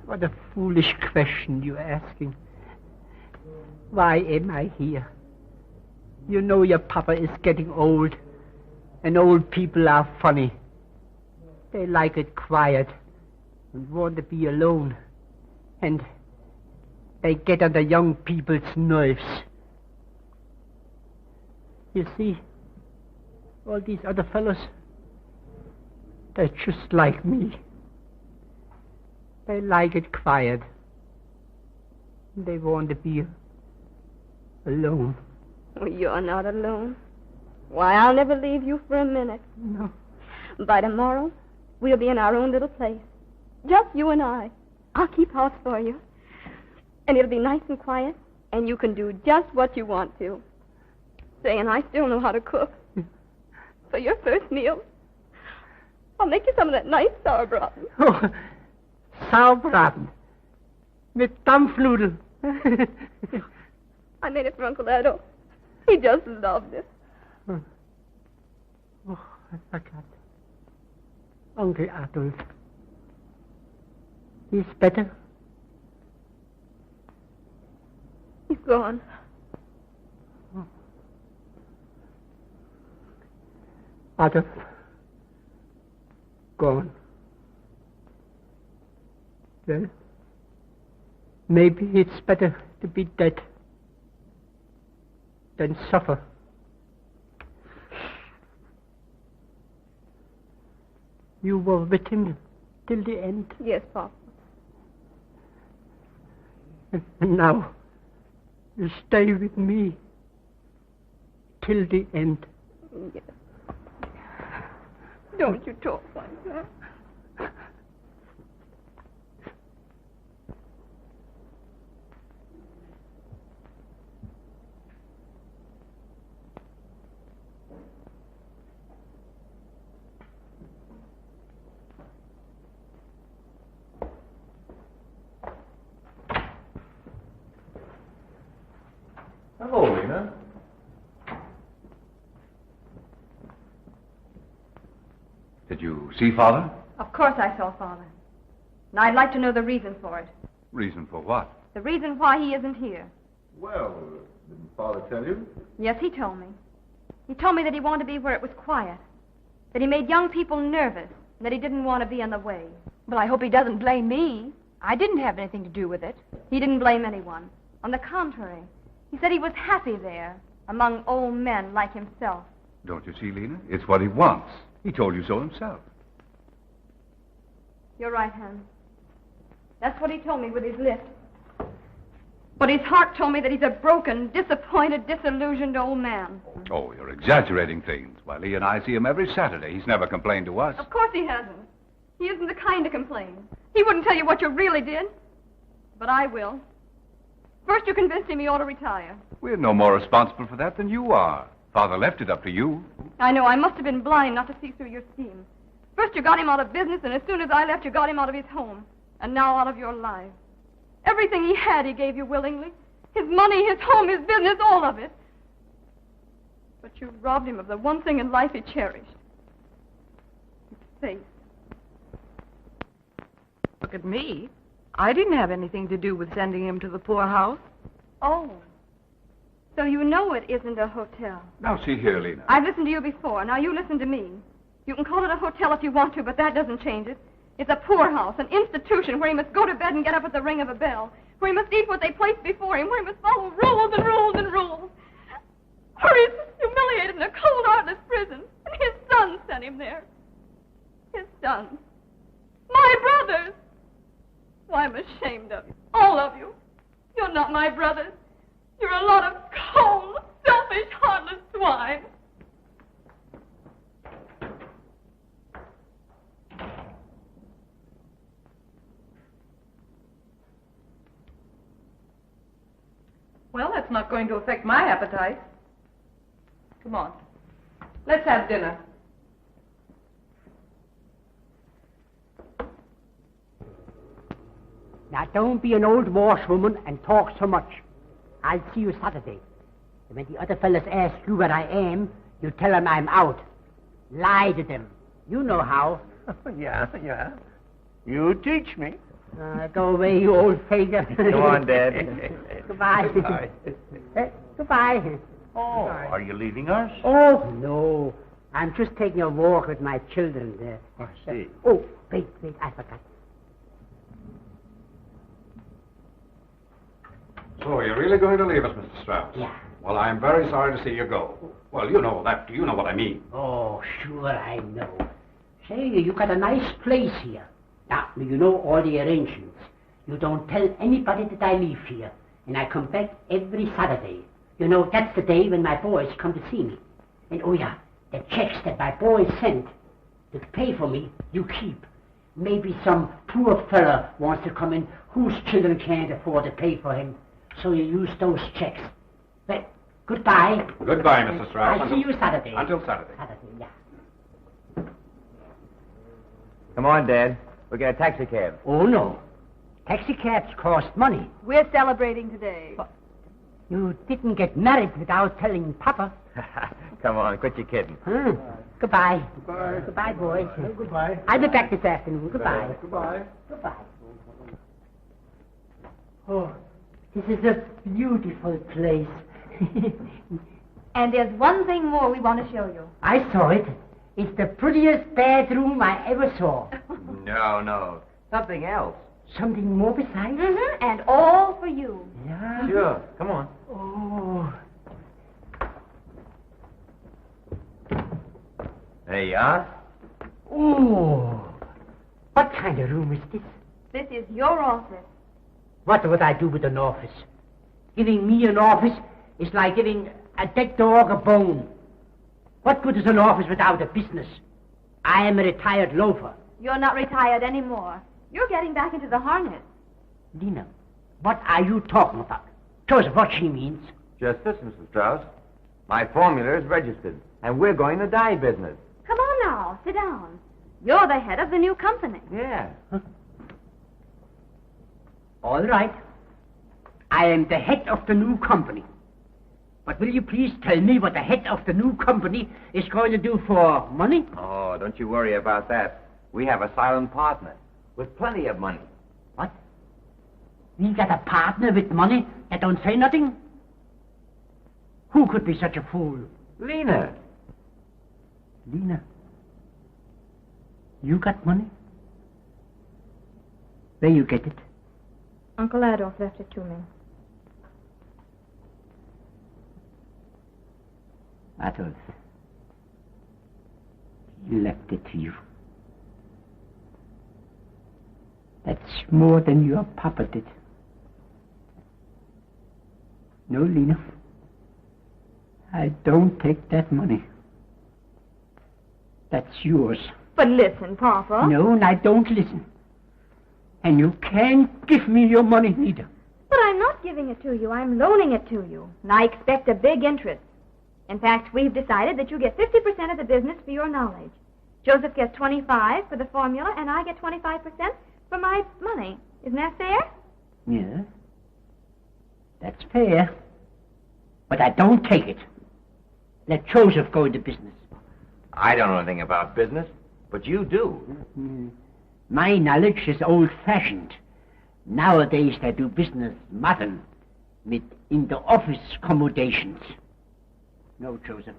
S1: What a foolish question you're asking. Why am I here? You know your papa is getting old, and old people are funny. They like it quiet and want to be alone, and they get under young people's nerves. You see, all these other fellows, they're just like me. They like it quiet. They want to be alone.
S6: Well, you're not alone. Why, I'll never leave you for a minute.
S1: No.
S6: By tomorrow, we'll be in our own little place. Just you and I. I'll keep house for you. And it'll be nice and quiet, and you can do just what you want to. Say, and I still know how to cook. For your first meal, I'll make you some of that nice sauerbraten.
S1: Oh, sauerbraten. Mit Dampfnudeln.
S6: I made it for Uncle Edo. He just loved it.
S1: Oh, I forgot. Uncle Adolf. He's better?
S6: He's gone.
S1: Adolf. Gone. Well, maybe it's better to be dead than suffer. You were with him till the end?
S6: Yes, Papa.
S1: And now, you stay with me till the end.
S6: Yes. Don't you talk like that.
S9: Hello, Lena. you see Father?
S3: Of course I saw Father. And I'd like to know the reason for it.
S9: Reason for what?
S3: The reason why he isn't here.
S10: Well, didn't Father tell you?
S3: Yes, he told me. He told me that he wanted to be where it was quiet, that he made young people nervous, and that he didn't want to be in the way.
S6: Well, I hope he doesn't blame me. I didn't have anything to do with it.
S3: He didn't blame anyone. On the contrary, he said he was happy there, among old men like himself.
S9: Don't you see, Lena? It's what he wants. He told you so himself.
S3: You're right, Hans. That's what he told me with his lips. But his heart told me that he's a broken, disappointed, disillusioned old man.
S9: Oh, you're exaggerating things. Why, Lee and I see him every Saturday. He's never complained to us.
S3: Of course he hasn't. He isn't the kind to complain. He wouldn't tell you what you really did. But I will. First, you convinced him he ought to retire.
S9: We're no more responsible for that than you are. Father left it up to you.
S3: I know. I must have been blind not to see through your scheme. First, you got him out of business, and as soon as I left, you got him out of his home. And now out of your life. Everything he had, he gave you willingly. His money, his home, his business, all of it. But you robbed him of the one thing in life he cherished. His faith.
S8: Look at me. I didn't have anything to do with sending him to the poorhouse.
S3: Oh. So you know it isn't a hotel.
S9: Now, see here, Lena.
S3: I've listened to you before. Now you listen to me. You can call it a hotel if you want to, but that doesn't change it. It's a poorhouse, an institution where he must go to bed and get up at the ring of a bell, where he must eat what they place before him, where he must follow rules and rules and rules. Where he's humiliated in a cold, heartless prison, and his son sent him there. His sons. My brothers. Why, I'm ashamed of you. All of you. You're not my brothers. You're a lot of cold, selfish, heartless swine.
S8: Well, that's not going to affect my appetite. Come on. Let's have dinner.
S1: Now, don't be an old washwoman and talk so much. I'll see you Saturday. And when the other fellas ask you where I am, you tell them I'm out. Lie to them. You know how.
S12: Yeah. You teach me.
S1: Go away, you old faker.
S12: Go on, Dad.
S1: Goodbye.
S12: Goodbye.
S1: Goodbye.
S12: Oh, are you leaving us?
S1: Oh, no. I'm just taking a walk with my children there.
S12: I see.
S1: Oh, wait, I forgot.
S17: So you're really going to leave us, Mr. Strauss?
S1: Yeah.
S17: Well, I'm very sorry to see you go. Well, you know that. You know what I mean.
S1: Oh, sure I know. Say, you got a nice place here. Now, you know all the arrangements. You don't tell anybody that I leave here. And I come back every Saturday. You know, that's the day when my boys come to see me. And, oh yeah, the checks that my boys sent to pay for me, you keep. Maybe some poor fella wants to come in whose children can't afford to pay for him. So you use those checks. Well, goodbye.
S17: Goodbye, Mr. Strauss.
S1: I'll see you Saturday.
S17: Until Saturday.
S1: Saturday, yeah.
S2: Come on, Dad. We'll get a taxi cab.
S1: Oh, no. Taxi cabs cost money.
S3: We're celebrating today.
S1: But you didn't get married without telling Papa.
S2: Come on, quit your kidding.
S1: Goodbye.
S5: Goodbye.
S1: Goodbye, boys.
S5: Goodbye.
S1: I'll be back this afternoon. Goodbye.
S5: Goodbye.
S1: Goodbye. Oh, this is a beautiful place.
S3: And there's one thing more we want to show you.
S1: I saw it. It's the prettiest bedroom I ever saw.
S2: No. Something else.
S1: Something more besides?
S3: Mm-hmm. And all for you.
S1: Yeah.
S2: Sure. Come on.
S1: Oh.
S2: There you are.
S1: Oh. What kind of room is this?
S3: This is your office.
S1: What would I do with an office? Giving me an office is like giving a dead dog a bone. What good is an office without a business? I am a retired loafer.
S3: You're not retired anymore. You're getting back into the harness.
S1: Lena, what are you talking about? Joseph, what she means?
S2: Just this, Mr. Strauss. My formula is registered, and we're going to dye business.
S3: Come on now, sit down. You're the head of the new company.
S2: Yeah.
S1: Huh? All right. I am the head of the new company. But But will you please tell me what the head of the new company is going to do for money?
S2: Oh, don't you worry about that. We have a silent partner with plenty of money.
S1: What? We got a partner with money that don't say nothing? Who could be such a fool?
S2: Lena.
S1: Lena? You got money? Where you get it?
S6: Uncle Adolf left it to me.
S1: Adolf. He left it to you. That's more than your papa did. No, Lena. I don't take that money. That's yours.
S6: But listen, Papa.
S1: No, and I don't listen. And you can't give me your money neither.
S6: But I'm not giving it to you. I'm loaning it to you. And I expect a big interest. In fact, we've decided that you get 50% of the business for your knowledge. Joseph gets 25 for the formula, and I get 25% for my money. Isn't that fair?
S1: Yeah. That's fair. But I don't take it. Let Joseph go into business.
S2: I don't know anything about business, but you do.
S1: My knowledge is old-fashioned. Nowadays they do business modern, with in-the-office accommodations. No, Joseph.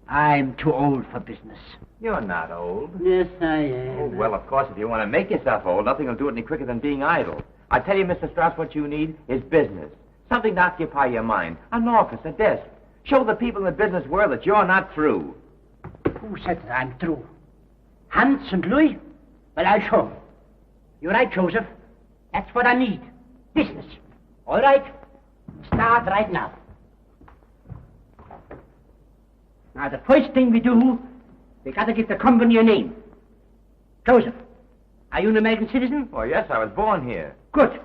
S1: I'm too old for business.
S2: You're not old.
S1: Yes, I am.
S2: Oh, well, of course, if you want to make yourself old, nothing will do it any quicker than being idle. I tell you, Mr. Strauss, what you need is business. Something to occupy your mind. An office, a desk. Show the people in the business world that you're not through.
S1: Who said that I'm through? Hans and Louis? Well, I'll show 'em. You're right, Joseph. That's what I need. Business. All right. Start right now. Now, the first thing we do, we got to give the company a name. Joseph, are you an American citizen?
S2: Oh, yes, I was born here.
S1: Good.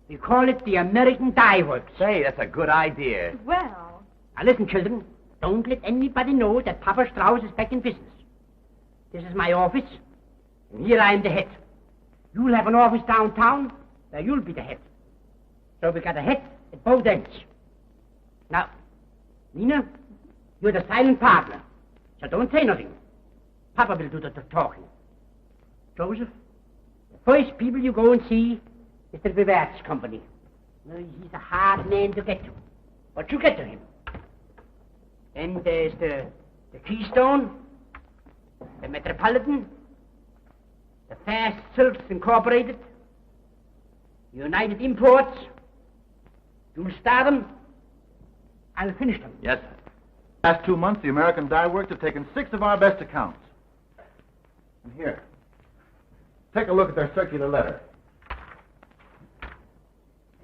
S1: We call it the American Dye Works.
S2: Say, that's a good idea.
S6: Well.
S1: Now, listen, children. Don't let anybody know that Papa Strauss is back in business. This is my office, and here I am the head. You'll have an office downtown, where you'll be the head. So we got a head at both ends. Now, Nina, you're the silent partner, so don't say nothing. Papa will do the talking. Joseph, the first people you go and see is the Vivarts Company. He's a hard man to get to, but you get to him. Then there's the Keystone, the Metropolitan, the Fast Silks Incorporated, United Imports. You'll start them, I'll finish them.
S2: Yes, sir.
S10: Last 2 months, the American Dye Works have taken 6 of our best accounts. And here, take a look at their circular letter.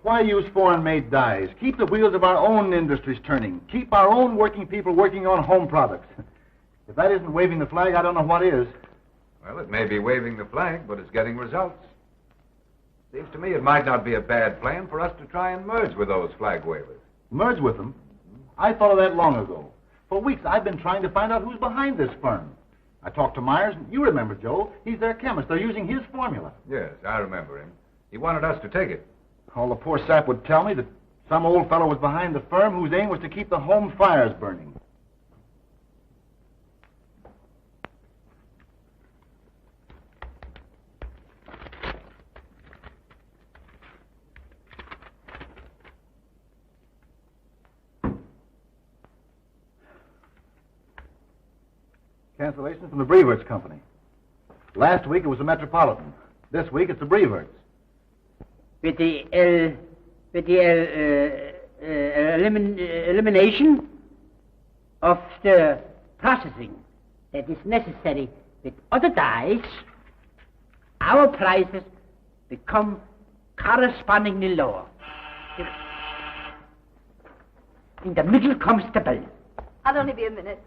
S10: Why use foreign-made dyes? Keep the wheels of our own industries turning. Keep our own working people working on home products. If that isn't waving the flag, I don't know what is.
S9: Well, it may be waving the flag, but it's getting results. Seems to me it might not be a bad plan for us to try and merge with those flag wavers.
S10: Merge with them? I thought of that long ago. For weeks, I've been trying to find out who's behind this firm. I talked to Myers, and you remember, Joe. He's their chemist. They're using his formula.
S9: Yes, I remember him. He wanted us to take it.
S10: All the poor sap would tell me that some old fellow was behind the firm whose aim was to keep the home fires burning. Cancellation from the Brewerts Company. Last week it was the Metropolitan. This week it's the Brewerts.
S1: With the elimination of the processing that is necessary with other dyes, our prices become correspondingly lower. In the middle comes the bell.
S6: I'll only be a minute.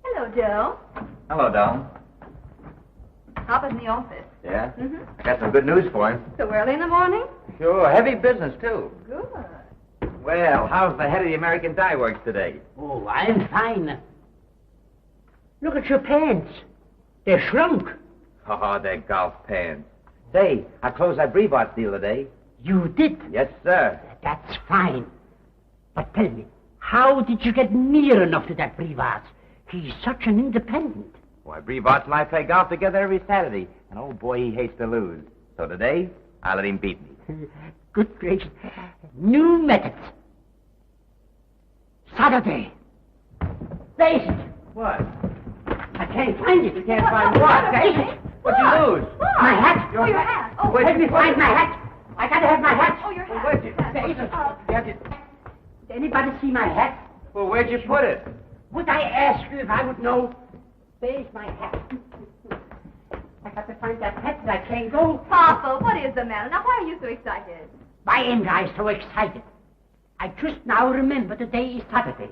S6: Hello, Joe.
S2: Hello, Doll.
S3: Papa's in the office.
S2: Yeah?
S3: Mm-hmm.
S2: I got some good news for him.
S3: So early in the morning?
S2: Sure, heavy business, too.
S3: Good.
S2: Well, how's the head of the American Dye Works today?
S1: Oh, I'm fine. Look at your pants. They're shrunk.
S2: Oh, they're golf pants. Say, I closed that Brevoort deal today.
S1: You did?
S2: Yes, sir.
S1: That's fine. But tell me, how did you get near enough to that Brevoort? He's such an independent.
S2: Why, Brevoort and I play golf together every Saturday, and oh boy, he hates to lose. So today, I let him beat me.
S1: Good gracious. New methods. Saturday. There is it.
S2: What?
S1: I can't find it. You can't find what? There is it.
S2: What'd you lose?
S1: My hat.
S3: Oh, your hat. Oh,
S1: Let me find my hat. I gotta have my hat.
S3: Oh, your hat.
S2: Where'd you?
S1: There is it. Did anybody see my hat?
S2: Well, where'd you put it?
S1: Would I ask you if I would know? There's my hat. I got to find that hat and I can't go.
S3: Papa, what is the matter? Now, why are you so excited?
S1: Why am I so excited? I just now remember the day is Saturday.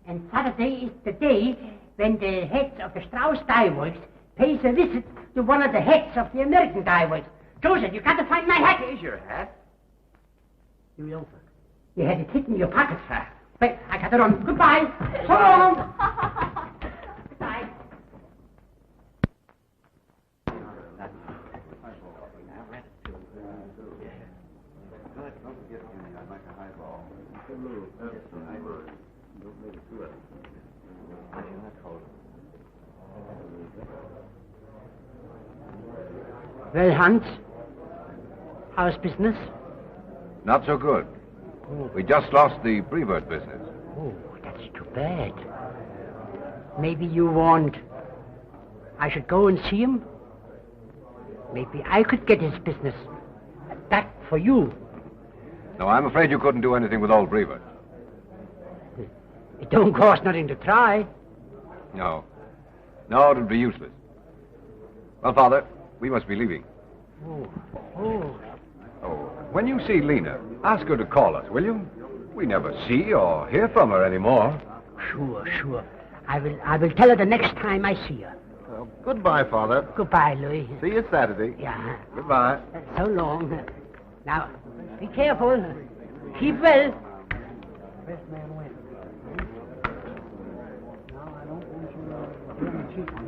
S1: And Saturday is the day when the heads of the Strauss Dye Works pays a visit to one of the heads of the American Dye Works. Joseph, you got to find my hat.
S2: Here's your hat.
S1: You loafer. You had it hidden in your pocket, sir. Wait, I got to run. Goodbye. So long. Goodbye. Well, Hans, how's business?
S9: Not so good. We just lost the Brevoort business.
S1: Oh, that's too bad. Maybe you warned I should go and see him? Maybe I could get his business back for you.
S9: No, I'm afraid you couldn't do anything with old Brevoort.
S1: It don't cost nothing to try.
S9: No. No, it'll be useless. Well, Father, we must be leaving.
S1: Oh.
S9: Oh, when you see Lena, ask her to call us, will you? We never see or hear from her anymore.
S1: Sure. I will tell her the next time I see her.
S10: Goodbye, Father.
S1: Goodbye, Louis.
S10: See you Saturday.
S1: Yeah.
S10: Goodbye.
S1: So long. Now, be careful. Keep well. First man went. No, I don't want you to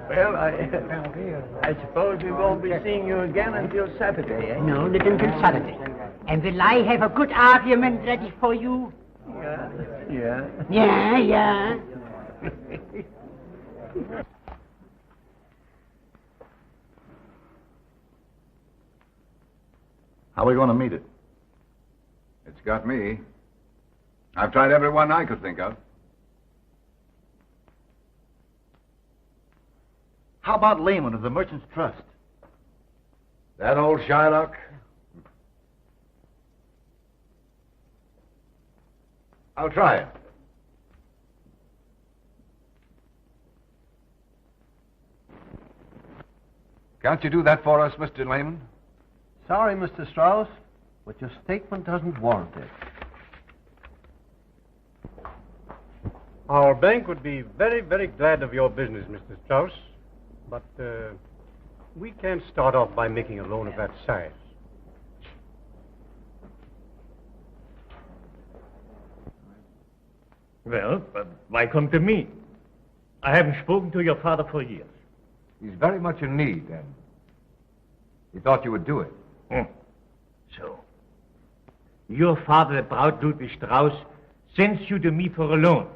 S12: Well, I suppose we won't be seeing you again until Saturday, eh?
S1: No, not until Saturday. And will I have a good argument ready for you?
S12: Yeah.
S1: Yeah.
S10: How are we going to meet it?
S9: It's got me. I've tried every one I could think of.
S10: How about Lehman of the Merchants Trust?
S9: That old Shylock? I'll try it. Can't you do that for us, Mr. Lehman?
S11: Sorry, Mr. Strauss, but your statement doesn't warrant it.
S13: Our bank would be very, very glad of your business, Mr. Strauss. But we can't start off by making a loan of that size.
S12: Well, but why come to me? I haven't spoken to your father for years.
S9: He's very much in need, and he thought you would do it.
S12: So, your father, the proud Ludwig Strauss, sends you to me for a loan.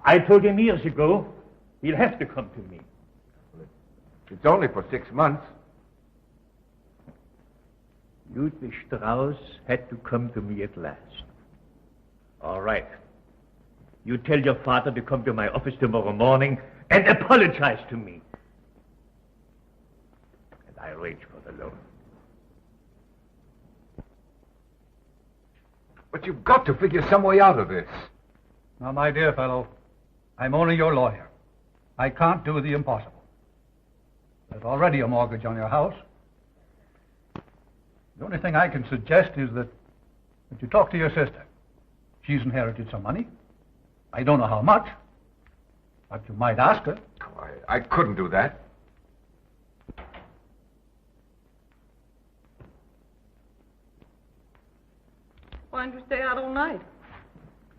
S12: I told him years ago he'll have to come to me.
S9: It's only for 6 months.
S12: Ludwig Strauss had to come to me at last. All right. You tell your father to come to my office tomorrow morning and apologize to me. And I arrange for the loan.
S9: But you've got to figure some way out of this.
S5: Now, my dear fellow, I'm only your lawyer. I can't do the impossible. There's already a mortgage on your house. The only thing I can suggest is that you talk to your sister. She's inherited some money. I don't know how much, but you might ask her.
S9: Oh, I couldn't do that.
S8: Why don't you stay out all night?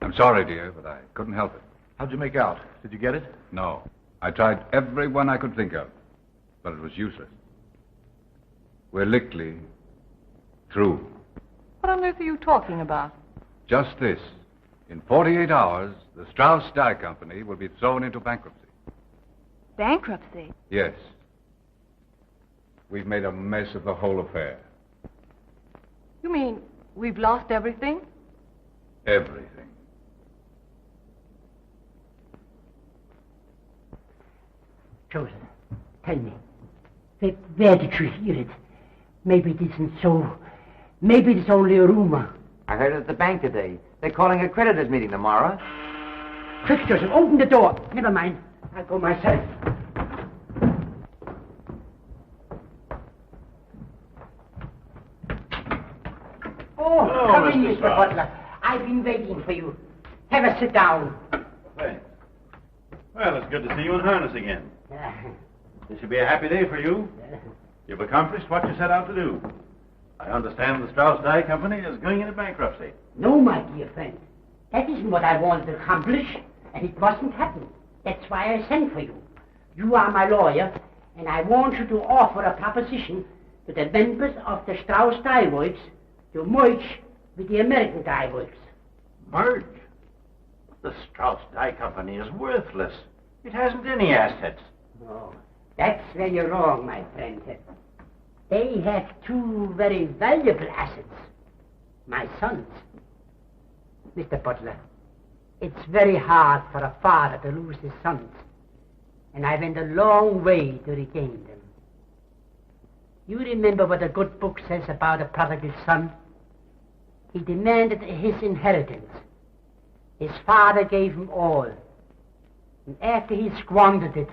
S9: I'm sorry, dear, but I couldn't help it.
S5: How'd you make out? Did you get it?
S9: No. I tried every one I could think of, but it was useless. We're literally through.
S8: What on earth are you talking about?
S9: Just this. In 48 hours, the Strauss Dye Company will be thrown into bankruptcy.
S3: Bankruptcy?
S9: Yes. We've made a mess of the whole affair.
S8: You mean we've lost everything?
S9: Everything.
S1: Joseph, tell me, where did you hear it? Maybe it isn't so. Maybe it's only a rumor.
S2: I heard it at the bank today. They're calling a creditors' meeting tomorrow.
S1: Quick, Joseph, open the door. Never mind. I'll go myself. Oh, come in, Mr. Butler. I've been waiting for you. Have a sit down.
S18: Thanks. Well, it's good to see you in harness again. This should be a happy day for you. You've accomplished what you set out to do. I understand the Strauss Dye Company is going into bankruptcy.
S1: No, my dear friend. That isn't what I wanted to accomplish, and it wasn't happening. That's why I sent for you. You are my lawyer, and I want you to offer a proposition to the members of the Strauss Dye Works to merge with the American Dye Works.
S18: Merge? The Strauss Dye Company is worthless. It hasn't any assets.
S1: Oh, that's where you're wrong, my friend. They have two very valuable assets. My sons. Mr. Butler, it's very hard for a father to lose his sons, and I went a long way to regain them. You remember what a good book says about a prodigal son? He demanded his inheritance. His father gave him all. And after he squandered it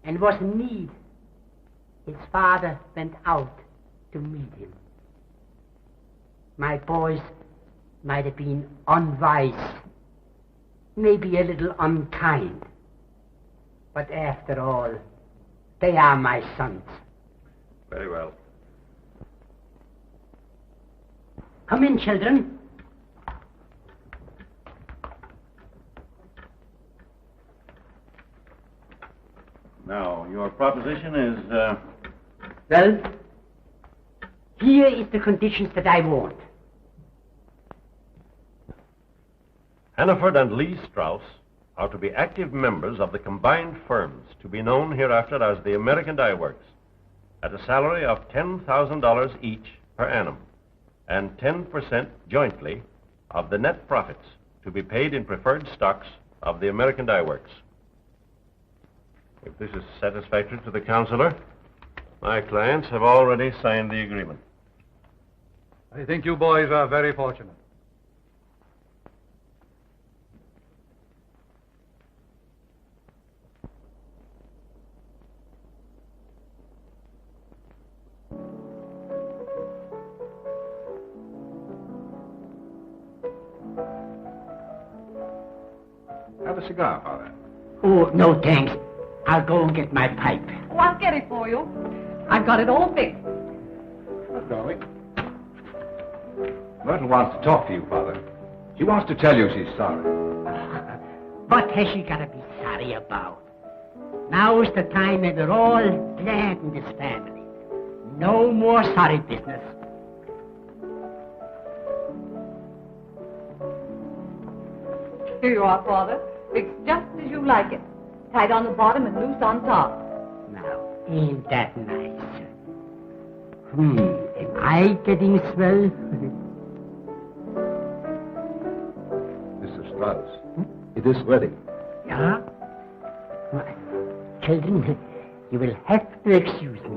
S1: and was in need, his father went out to meet him. My boys might have been unwise, maybe a little unkind, but after all, they are my sons.
S18: Very well.
S1: Come in, children.
S18: Now, your proposition is,
S1: Well, here is the conditions that I want.
S11: Hannaford and Lee Strauss are to be active members of the combined firms to be known hereafter as the American Dye Works, at a salary of $10,000 each per annum, and 10% jointly of the net profits to be paid in preferred stocks of the American Dye Works. If this is satisfactory to the counselor, my clients have already signed the agreement.
S5: I think you boys are very fortunate.
S9: Have a cigar, Father.
S1: Oh, no thanks. I'll go and get my pipe.
S8: Oh, I'll get it for you. I've got it all fixed.
S9: Darling. Myrtle wants to talk to you, Father. She wants to tell you she's sorry.
S1: What has she got to be sorry about? Now's the time when we're all glad in this family. No more sorry business.
S8: Here you are, Father. Fixed just as you like it. Tight on the bottom and loose on top.
S1: Now, ain't that nice? Am I getting swell?
S9: Mr. Strauss, it is ready.
S1: Yeah? Why, children, you will have to excuse me.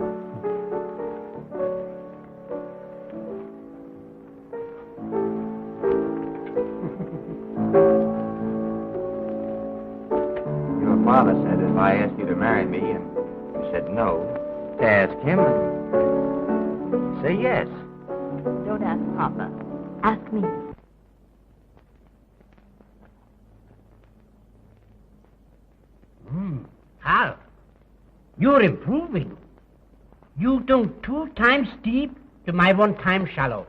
S2: Your father said if I asked you to marry me and you said no, to ask him and say yes.
S6: Don't ask Papa. Ask me.
S1: Hal, you're improving. You done 2 times deep to my 1 time shallow.